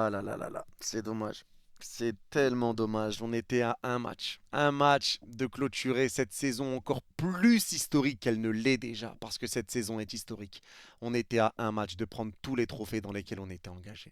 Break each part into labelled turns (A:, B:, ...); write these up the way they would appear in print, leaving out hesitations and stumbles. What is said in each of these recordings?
A: Ah là là là là, c'est dommage. C'est tellement dommage. On était à un match. Un match de clôturer cette saison encore plus historique qu'elle ne l'est déjà, parce que cette saison est historique. On était à un match de prendre tous les trophées dans lesquels on était engagé.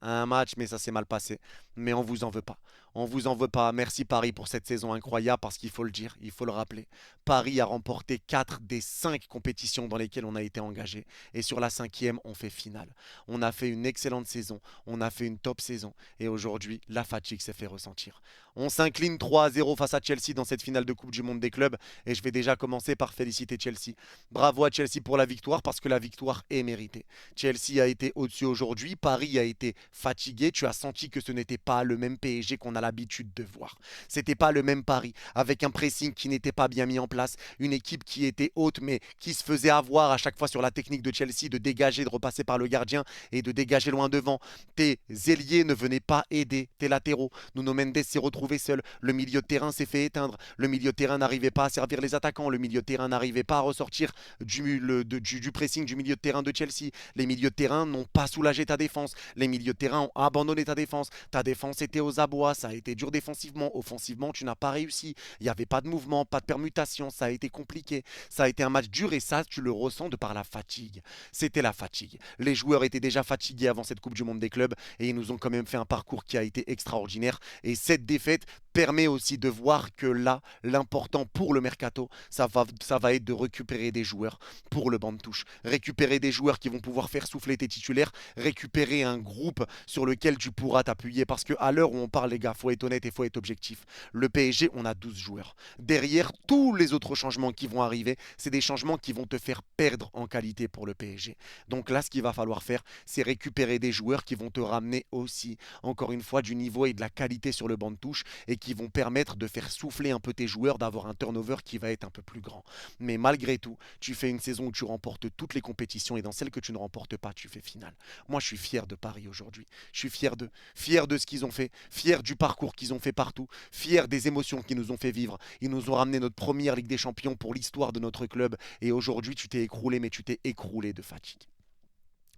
A: Un match, mais ça s'est mal passé. Mais on vous en veut pas. On vous en veut pas. Merci Paris pour cette saison incroyable, parce qu'il faut le dire, il faut le rappeler. Paris a remporté 4 des 5 compétitions dans lesquelles on a été engagé. Et sur la cinquième, on fait finale. On a fait une excellente saison. On a fait une top saison. Et aujourd'hui, la fatigue s'est fait ressentir. On s'incline 3-0 face à Chelsea dans cette finale de Coupe du Monde des clubs. Et je vais déjà commencer par féliciter Chelsea. Bravo à Chelsea pour la victoire, parce que la victoire est méritée. Chelsea a été au-dessus aujourd'hui. Paris a été fatigué. Tu as senti que ce n'était pas le même PSG qu'on a l'habitude de voir. C'était pas le même Paris, avec un pressing qui n'était pas bien mis en place. Une équipe qui était haute, mais qui se faisait avoir à chaque fois sur la technique de Chelsea de dégager, de repasser par le gardien et de dégager loin devant. Tes ailiers ne venaient pas aider tes latéraux. Nuno Mendes s'est retrouvé seul. Le milieu de terrain s'est fait éteindre. Le milieu de terrain n'arrivait pas à servir les attaquants. Le milieu de terrain n'arrivait pas à ressortir du pressing du milieu de terrain de Chelsea. Les milieux de terrain n'ont pas soulagé ta défense. Les milieux de terrain ont abandonné ta défense. Ta défense était aux abois. Ça a été dur défensivement. Offensivement, tu n'as pas réussi. Il n'y avait pas de mouvement, pas de permutation. Ça a été compliqué. Ça a été un match dur et ça, tu le ressens de par la fatigue. C'était la fatigue. Les joueurs étaient déjà fatigués avant cette Coupe du Monde des clubs et ils nous ont quand même fait un parcours qui a été extraordinaire. Et cette défaite permet aussi de voir que là, l'important pour le mercato, ça va être de récupérer des joueurs pour le banc de touche. Récupérer des joueurs qui vont pouvoir faire souffler tes titulaires, récupérer un groupe sur lequel tu pourras t'appuyer. Parce qu'à l'heure où on parle, les gars, il faut être honnête et il faut être objectif. Le PSG, on a 12 joueurs. Derrière, tous les autres changements qui vont arriver, c'est des changements qui vont te faire perdre en qualité pour le PSG. Donc là, ce qu'il va falloir faire, c'est récupérer des joueurs qui vont te ramener aussi, encore une fois, du niveau et de la qualité sur le banc de touche et qui vont permettre de faire souffler un peu tes joueurs, d'avoir un turnover qui va être un peu plus grand. Mais malgré tout, tu fais une saison où tu remportes toutes les compétitions et dans celles que tu ne remportes pas, tu fais finale. Moi, je suis fier de Paris aujourd'hui. Je suis fier de ce qu'ils ont fait, fier du parcours qu'ils ont fait partout, fier des émotions qu'ils nous ont fait vivre. Ils nous ont ramené notre première Ligue des Champions pour l'histoire de notre club et aujourd'hui, tu t'es écroulé, mais tu t'es écroulé de fatigue.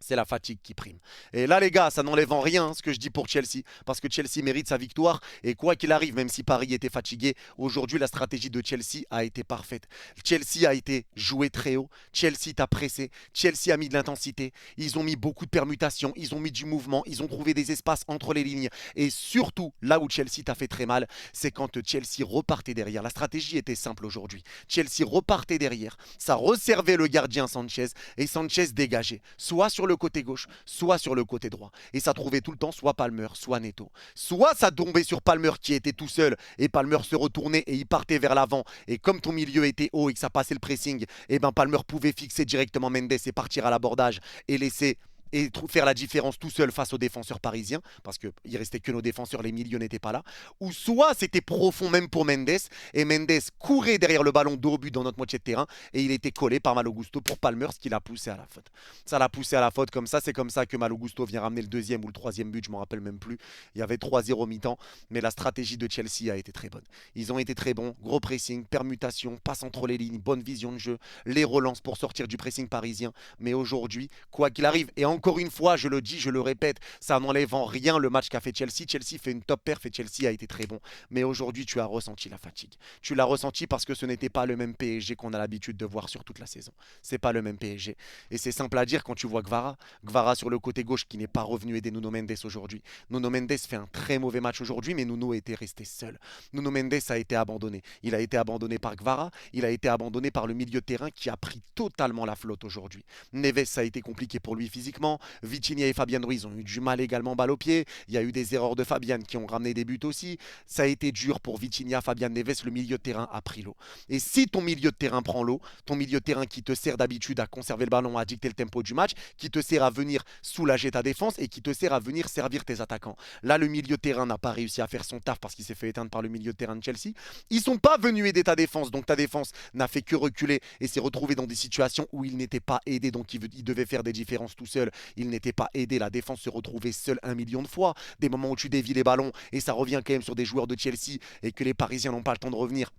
A: C'est la fatigue qui prime. Et là, les gars, ça n'enlève en rien ce que je dis pour Chelsea, parce que Chelsea mérite sa victoire. Et quoi qu'il arrive, même si Paris était fatigué, aujourd'hui, la stratégie de Chelsea a été parfaite. Chelsea a été joué très haut. Chelsea t'a pressé. Chelsea a mis de l'intensité. Ils ont mis beaucoup de permutations. Ils ont mis du mouvement. Ils ont trouvé des espaces entre les lignes. Et surtout, là où Chelsea t'a fait très mal, c'est quand Chelsea repartait derrière. La stratégie était simple aujourd'hui. Chelsea repartait derrière. Ça resservait le gardien Sanchez et Sanchez dégageait. Soit sur le côté gauche, soit sur le côté droit. Et ça trouvait tout le temps soit Palmer, soit Neto. Soit ça tombait sur Palmer qui était tout seul et Palmer se retournait et il partait vers l'avant. Et comme ton milieu était haut et que ça passait le pressing, et ben Palmer pouvait fixer directement Mendes et partir à l'abordage et laisser et faire la différence tout seul face aux défenseurs parisiens, parce qu'il restait que nos défenseurs, les milieux n'étaient pas là, ou soit c'était profond même pour Mendes, et Mendes courait derrière le ballon dos au but dans notre moitié de terrain, et il était collé par Malo Gusto pour Palmer, ce qui l'a poussé à la faute. Ça l'a poussé à la faute comme ça, c'est comme ça que Malo Gusto vient ramener le deuxième ou le troisième but, je m'en rappelle même plus. Il y avait 3-0 mi-temps, mais la stratégie de Chelsea a été très bonne. Ils ont été très bons, gros pressing, permutation, passe entre les lignes, bonne vision de jeu, les relances pour sortir du pressing parisien, mais aujourd'hui, quoi qu'il arrive, et encore une fois, je le dis, je le répète, ça n'enlève en rien le match qu'a fait Chelsea. Chelsea fait une top perf et Chelsea a été très bon. Mais aujourd'hui, tu as ressenti la fatigue. Tu l'as ressenti parce que ce n'était pas le même PSG qu'on a l'habitude de voir sur toute la saison. C'est pas le même PSG. Et c'est simple à dire quand tu vois Gvara. Gvara sur le côté gauche qui n'est pas revenu aider Nuno Mendes aujourd'hui. Nuno Mendes fait un très mauvais match aujourd'hui, mais Nuno était resté seul. Nuno Mendes a été abandonné. Il a été abandonné par Gvara. Il a été abandonné par le milieu de terrain qui a pris totalement la flotte aujourd'hui. Neves, ça a été compliqué pour lui physiquement. Vitinha et Fabian Ruiz ont eu du mal également balle au pied. Il y a eu des erreurs de Fabian qui ont ramené des buts aussi. Ça a été dur pour Vitinha, Fabian Neves. Le milieu de terrain a pris l'eau. Et si ton milieu de terrain prend l'eau, ton milieu de terrain qui te sert d'habitude à conserver le ballon, à dicter le tempo du match, qui te sert à venir soulager ta défense et qui te sert à venir servir tes attaquants. Là, le milieu de terrain n'a pas réussi à faire son taf parce qu'il s'est fait éteindre par le milieu de terrain de Chelsea. Ils sont pas venus aider ta défense, donc ta défense n'a fait que reculer et s'est retrouvé dans des situations où il n'était pas aidé, donc il devait faire des différences tout seul. Il n'était pas aidé, la défense se retrouvait seule un million de fois. Des moments où tu dévies les ballons et ça revient quand même sur des joueurs de Chelsea et que les Parisiens n'ont pas le temps de revenir.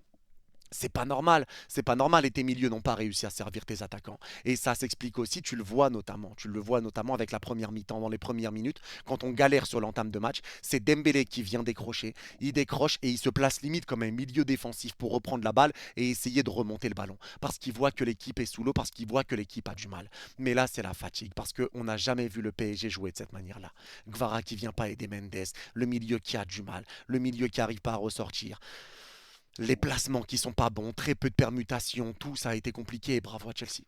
A: C'est pas normal et tes milieux n'ont pas réussi à servir tes attaquants. Et ça s'explique aussi, tu le vois notamment avec la première mi-temps, dans les premières minutes, quand on galère sur l'entame de match, c'est Dembélé qui vient décrocher, il décroche et il se place limite comme un milieu défensif pour reprendre la balle et essayer de remonter le ballon. Parce qu'il voit que l'équipe est sous l'eau, parce qu'il voit que l'équipe a du mal. Mais là, c'est la fatigue, parce qu'on n'a jamais vu le PSG jouer de cette manière-là. Gvara qui vient pas aider Mendes, le milieu qui a du mal, le milieu qui n'arrive pas à ressortir. Les placements qui sont pas bons, très peu de permutations, tout ça a été compliqué et bravo à Chelsea.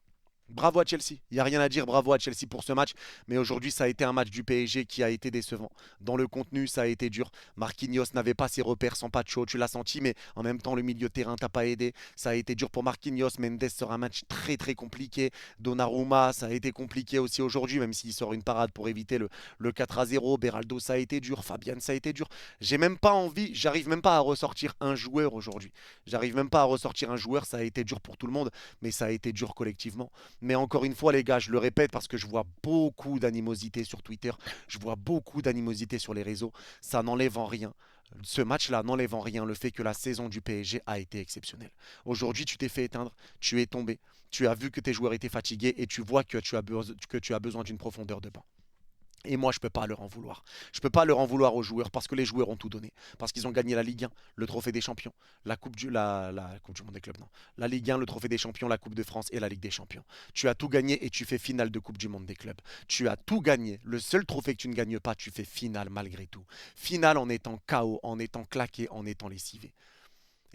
A: Bravo à Chelsea. Il n'y a rien à dire, bravo à Chelsea pour ce match. Mais aujourd'hui, ça a été un match du PSG qui a été décevant. Dans le contenu, ça a été dur. Marquinhos n'avait pas ses repères sans Pacho, tu l'as senti, mais en même temps, le milieu de terrain t'a pas aidé. Ça a été dur pour Marquinhos. Mendes sort un match très très compliqué. Donnarumma, ça a été compliqué aussi aujourd'hui, même s'il sort une parade pour éviter le 4-0. Beraldo, ça a été dur. Fabian, ça a été dur. J'ai même pas envie, j'arrive même pas à ressortir un joueur aujourd'hui. J'arrive même pas à ressortir un joueur. Ça a été dur pour tout le monde, mais ça a été dur collectivement. Mais encore une fois, les gars, je le répète parce que je vois beaucoup d'animosité sur Twitter, je vois beaucoup d'animosité sur les réseaux. Ça n'enlève en rien. Ce match-là n'enlève en rien le fait que la saison du PSG a été exceptionnelle. Aujourd'hui, tu t'es fait éteindre, tu es tombé, tu as vu que tes joueurs étaient fatigués et tu vois que tu as besoin d'une profondeur de banc. Et moi, je ne peux pas leur en vouloir. Je ne peux pas leur en vouloir aux joueurs parce que les joueurs ont tout donné. Parce qu'ils ont gagné la Ligue 1, le Trophée des Champions, la Coupe du Monde des clubs, non. La Ligue 1, le Trophée des Champions, la Coupe de France et la Ligue des Champions. Tu as tout gagné et tu fais finale de Coupe du Monde des clubs. Tu as tout gagné. Le seul trophée que tu ne gagnes pas, tu fais finale malgré tout. Finale en étant KO, en étant claqué, en étant lessivé.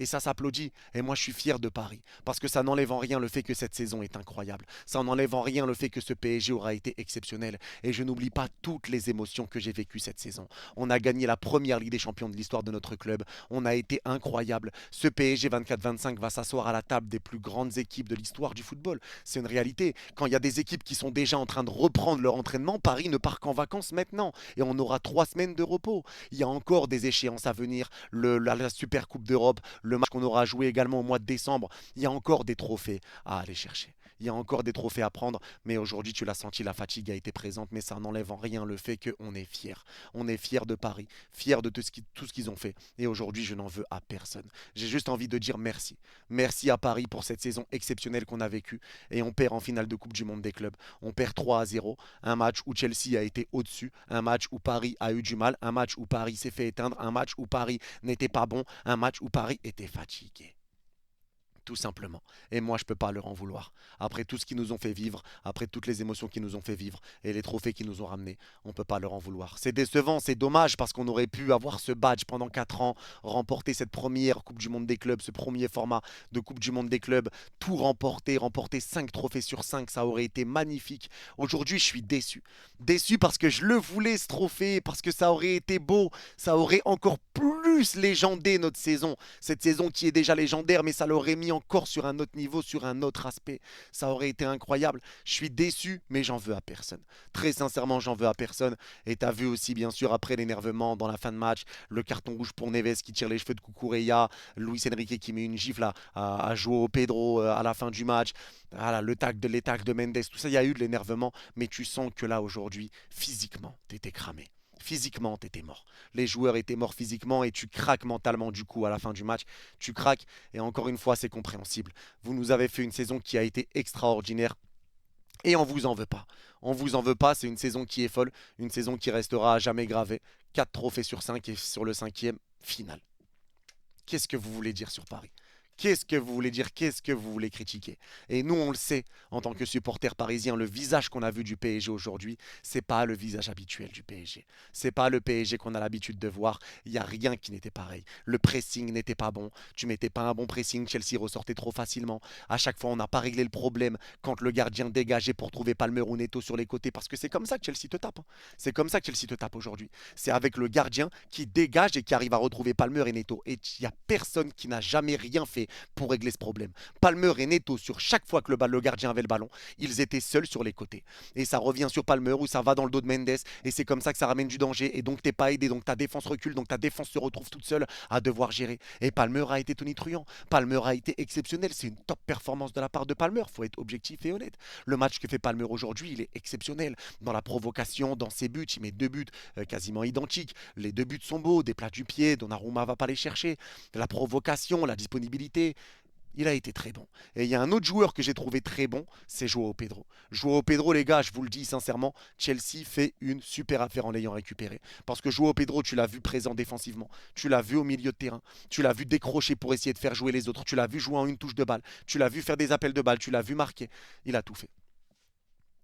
A: Et ça s'applaudit. Et moi, je suis fier de Paris. Parce que ça n'enlève en rien le fait que cette saison est incroyable. Ça n'enlève en rien le fait que ce PSG aura été exceptionnel. Et je n'oublie pas toutes les émotions que j'ai vécues cette saison. On a gagné la première Ligue des Champions de l'histoire de notre club. On a été incroyable. Ce PSG 24-25 va s'asseoir à la table des plus grandes équipes de l'histoire du football. C'est une réalité. Quand il y a des équipes qui sont déjà en train de reprendre leur entraînement, Paris ne part qu'en vacances maintenant. Et on aura 3 semaines de repos. Il y a encore des échéances à venir. La Super Coupe d'Europe, le match qu'on aura joué également au mois de décembre, il y a encore des trophées à aller chercher. Il y a encore des trophées à prendre, mais aujourd'hui, tu l'as senti, la fatigue a été présente, mais ça n'enlève en rien le fait qu'on est fier. On est fier de Paris, fier de tout ce qu'ils ont fait. Et aujourd'hui, je n'en veux à personne. J'ai juste envie de dire merci. Merci à Paris pour cette saison exceptionnelle qu'on a vécue. Et on perd en finale de Coupe du Monde des clubs. On perd 3-0. Un match où Chelsea a été au-dessus. Un match où Paris a eu du mal. Un match où Paris s'est fait éteindre. Un match où Paris n'était pas bon. Un match où Paris était fatigué. Tout simplement. Et moi, je ne peux pas leur en vouloir. Après tout ce qu'ils nous ont fait vivre, après toutes les émotions qu'ils nous ont fait vivre et les trophées qu'ils nous ont ramenés, on ne peut pas leur en vouloir. C'est décevant, c'est dommage parce qu'on aurait pu avoir ce badge pendant 4 ans, remporter cette première Coupe du Monde des clubs, ce premier format de Coupe du Monde des clubs, tout remporter, remporter 5 trophées sur 5, ça aurait été magnifique. Aujourd'hui, je suis déçu. Déçu parce que je le voulais ce trophée, parce que ça aurait été beau, ça aurait encore plus légendé notre saison. Cette saison qui est déjà légendaire, mais ça l'aurait mis encore sur un autre niveau, sur un autre aspect. Ça aurait été incroyable. Je suis déçu, mais j'en veux à personne. Très sincèrement, j'en veux à personne. Et tu as vu aussi, bien sûr, après l'énervement dans la fin de match, le carton rouge pour Neves qui tire les cheveux de Cucurella, Luis Enrique qui met une gifle à Joao Pedro à la fin du match. Voilà, les tacles de Mendes, tout ça, il y a eu de l'énervement, mais tu sens que là, aujourd'hui, physiquement, tu étais cramé. Physiquement, tu étais mort. Les joueurs étaient morts physiquement et tu craques mentalement du coup à la fin du match. Tu craques et encore une fois, c'est compréhensible. Vous nous avez fait une saison qui a été extraordinaire et on vous en veut pas. On vous en veut pas, c'est une saison qui est folle, une saison qui restera à jamais gravée. 4 trophées sur 5 et sur le cinquième, finale. Qu'est-ce que vous voulez dire sur Paris? Qu'est-ce que vous voulez dire? Qu'est-ce que vous voulez critiquer? Et nous, on le sait, en tant que supporters parisiens, le visage qu'on a vu du PSG aujourd'hui, c'est pas le visage habituel du PSG. C'est pas le PSG qu'on a l'habitude de voir. Il n'y a rien qui n'était pareil. Le pressing n'était pas bon. Tu mettais pas un bon pressing. Chelsea ressortait trop facilement. À chaque fois, on n'a pas réglé le problème quand le gardien dégageait pour trouver Palmer ou Neto sur les côtés. Parce que c'est comme ça que Chelsea te tape. C'est comme ça que Chelsea te tape aujourd'hui. C'est avec le gardien qui dégage et qui arrive à retrouver Palmer et Neto. Et il n'y a personne qui n'a jamais rien fait pour régler ce problème. Palmer et Neto, sur chaque fois que le gardien avait le ballon, ils étaient seuls sur les côtés. Et ça revient sur Palmer ou ça va dans le dos de Mendes. Et c'est comme ça que ça ramène du danger. Et donc t'es pas aidé. Donc ta défense recule. Donc ta défense se retrouve toute seule à devoir gérer. Et Palmer a été tonitruant. Palmer a été exceptionnel. C'est une top performance de la part de Palmer. Faut être objectif et honnête. Le match que fait Palmer aujourd'hui, il est exceptionnel. Dans la provocation, dans ses buts, il met 2 buts quasiment identiques. Les 2 buts sont beaux. Des plats du pied. Donnarumma va pas les chercher. La provocation, la disponibilité. Il a été très bon. Et il y a un autre joueur que j'ai trouvé très bon, c'est Joao Pedro. Joao Pedro, les gars, je vous le dis sincèrement, Chelsea fait une super affaire en l'ayant récupéré. Parce que Joao Pedro, tu l'as vu présent défensivement, tu l'as vu au milieu de terrain, tu l'as vu décrocher pour essayer de faire jouer les autres, tu l'as vu jouer en une touche de balle, tu l'as vu faire des appels de balle, tu l'as vu marquer. Il a tout fait.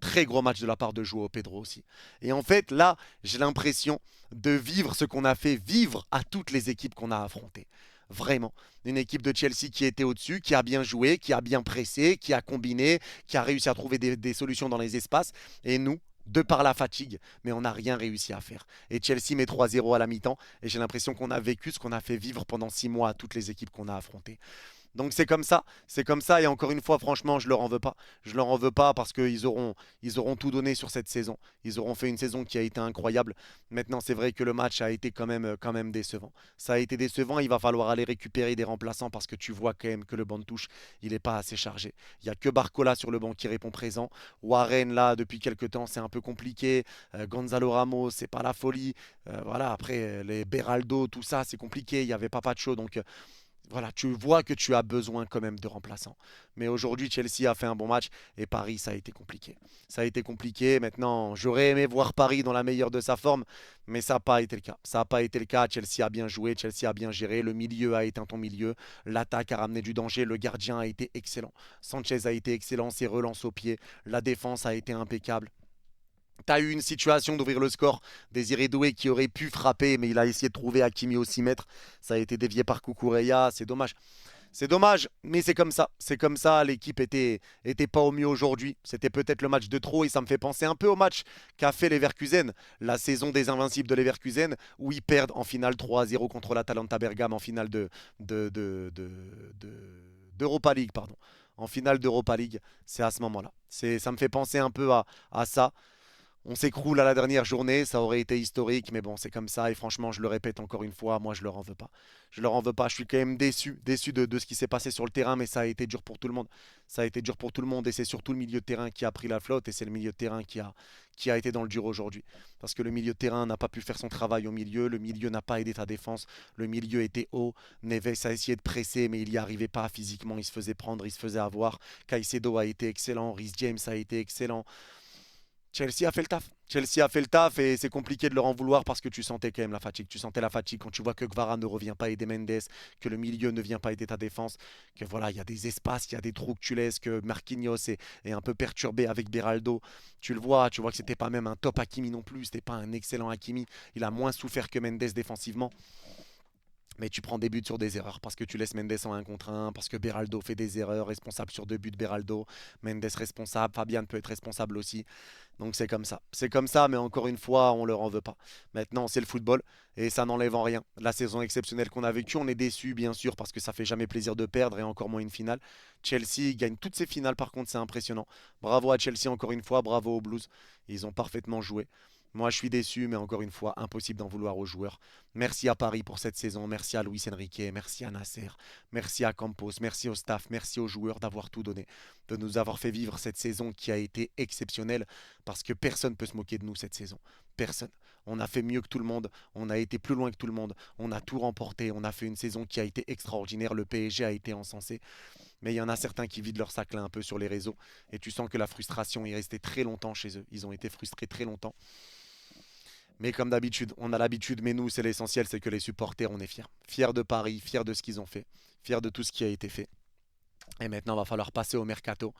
A: Très gros match de la part de Joao Pedro aussi. Et en fait, là, j'ai l'impression de vivre ce qu'on a fait vivre à toutes les équipes qu'on a affrontées. Vraiment. Une équipe de Chelsea qui était au-dessus, qui a bien joué, qui a bien pressé, qui a combiné, qui a réussi à trouver des solutions dans les espaces. Et nous, de par la fatigue, mais on n'a rien réussi à faire. Et Chelsea met 3-0 à la mi-temps. Et j'ai l'impression qu'on a vécu ce qu'on a fait vivre pendant 6 mois à toutes les équipes qu'on a affrontées. Donc c'est comme ça, et encore une fois, franchement, je leur en veux pas. Je leur en veux pas parce ils auront tout donné sur cette saison. Ils auront fait une saison qui a été incroyable. Maintenant, c'est vrai que le match a été quand même décevant. Ça a été décevant, il va falloir aller récupérer des remplaçants parce que tu vois quand même que le banc de touche, il n'est pas assez chargé. Il n'y a que Barcola sur le banc qui répond présent. Warren, là, depuis quelques temps, c'est un peu compliqué. Gonzalo Ramos, c'est pas la folie. Voilà, après, les Beraldo, tout ça, c'est compliqué. Il y avait Papacho, donc voilà, tu vois que tu as besoin quand même de remplaçants. Mais aujourd'hui, Chelsea a fait un bon match et Paris, ça a été compliqué. Ça a été compliqué. Maintenant, j'aurais aimé voir Paris dans la meilleure de sa forme, mais ça n'a pas été le cas. Ça n'a pas été le cas. Chelsea a bien joué, Chelsea a bien géré. Le milieu a éteint ton milieu. L'attaque a ramené du danger. Le gardien a été excellent. Sanchez a été excellent. Ses relances au pied. La défense a été impeccable. T'as eu une situation d'ouvrir le score. Désiré Doué qui aurait pu frapper, mais il a essayé de trouver Hakimi au 6 mètres. Ça a été dévié par Kukureya. C'est dommage. C'est dommage, mais c'est comme ça. C'est comme ça. Était pas au mieux aujourd'hui. C'était peut-être le match de trop et ça me fait penser un peu au match qu'a fait Leverkusen, la saison des Invincibles de Leverkusen, où ils perdent en finale 3-0 contre l'Atalanta Bergame en finale de, d'Europa League, pardon. En finale d'Europa League, c'est à ce moment-là. Ça me fait penser un peu à ça. On s'écroule à la dernière journée, ça aurait été historique, mais bon, c'est comme ça. Et franchement, je le répète encore une fois, moi, je leur en veux pas. Je leur en veux pas. Je suis quand même déçu de ce qui s'est passé sur le terrain, mais ça a été dur pour tout le monde. Ça a été dur pour tout le monde, et c'est surtout le milieu de terrain qui a pris la flotte, et c'est le milieu de terrain qui a été dans le dur aujourd'hui. Parce que le milieu de terrain n'a pas pu faire son travail au milieu, le milieu n'a pas aidé ta défense, le milieu était haut. Neves a essayé de presser, mais il n'y arrivait pas physiquement, il se faisait prendre, il se faisait avoir. Caicedo a été excellent, Rhys James a été excellent. Chelsea a fait le taf. Chelsea a fait le taf et c'est compliqué de leur en vouloir parce que tu sentais quand même la fatigue. Tu sentais la fatigue quand tu vois que Gvara ne revient pas aider Mendes, que le milieu ne vient pas aider ta défense, que voilà, il y a des espaces, il y a des trous que tu laisses, que Marquinhos est un peu perturbé avec Beraldo. Tu vois que c'était pas même un top Hakimi non plus, c'était pas un excellent Hakimi. Il a moins souffert que Mendes défensivement. Mais tu prends des buts sur des erreurs parce que tu laisses Mendes en 1 contre 1, parce que Beraldo fait des erreurs, responsable sur 2 buts Beraldo, Mendes responsable, Fabian peut être responsable aussi. Donc c'est comme ça. C'est comme ça, mais encore une fois, on leur en veut pas. Maintenant, c'est le football et ça n'enlève en rien. La saison exceptionnelle qu'on a vécue, on est déçu bien sûr parce que ça fait jamais plaisir de perdre et encore moins une finale. Chelsea gagne toutes ses finales, par contre, c'est impressionnant. Bravo à Chelsea encore une fois, bravo aux Blues. Ils ont parfaitement joué. Moi, je suis déçu, mais encore une fois, impossible d'en vouloir aux joueurs. Merci à Paris pour cette saison, merci à Luis Enrique, merci à Nasser, merci à Campos, merci au staff, merci aux joueurs d'avoir tout donné, de nous avoir fait vivre cette saison qui a été exceptionnelle, parce que personne ne peut se moquer de nous cette saison. Personne. On a fait mieux que tout le monde, on a été plus loin que tout le monde, on a tout remporté, on a fait une saison qui a été extraordinaire, le PSG a été encensé, mais il y en a certains qui vident leur sac là un peu sur les réseaux, et tu sens que la frustration est restée très longtemps chez eux, ils ont été frustrés très longtemps. Mais comme d'habitude, on a l'habitude, mais nous, c'est l'essentiel, c'est que les supporters, on est fiers. Fiers de Paris, fiers de ce qu'ils ont fait, fiers de tout ce qui a été fait. Et maintenant, il va falloir passer au mercato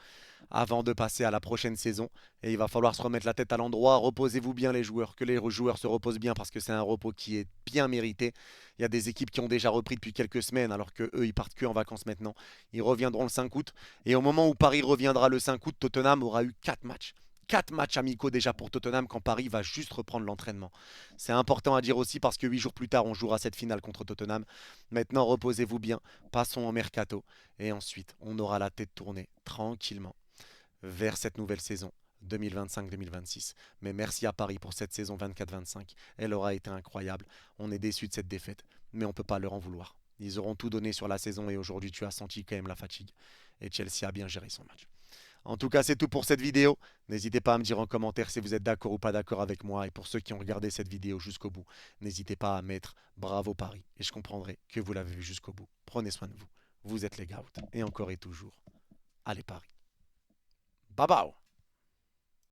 A: avant de passer à la prochaine saison. Et il va falloir se remettre la tête à l'endroit. Reposez-vous bien les joueurs, que les joueurs se reposent bien parce que c'est un repos qui est bien mérité. Il y a des équipes qui ont déjà repris depuis quelques semaines alors que eux ils partent que en vacances maintenant. Ils reviendront le 5 août. Et au moment où Paris reviendra le 5 août, Tottenham aura eu 4 matchs. 4 matchs amicaux déjà pour Tottenham quand Paris va juste reprendre l'entraînement. C'est important à dire aussi parce que 8 jours plus tard, on jouera cette finale contre Tottenham. Maintenant, reposez-vous bien, passons au mercato et ensuite, on aura la tête tournée tranquillement vers cette nouvelle saison 2025-2026. Mais merci à Paris pour cette saison 24-25. Elle aura été incroyable. On est déçus de cette défaite, mais on ne peut pas leur en vouloir. Ils auront tout donné sur la saison et aujourd'hui, tu as senti quand même la fatigue. Et Chelsea a bien géré son match. En tout cas, c'est tout pour cette vidéo. N'hésitez pas à me dire en commentaire si vous êtes d'accord ou pas d'accord avec moi. Et pour ceux qui ont regardé cette vidéo jusqu'au bout, n'hésitez pas à mettre bravo Paris. Et je comprendrai que vous l'avez vu jusqu'au bout. Prenez soin de vous. vous êtes les GOAT. Et encore et toujours, allez Paris. Bye bye.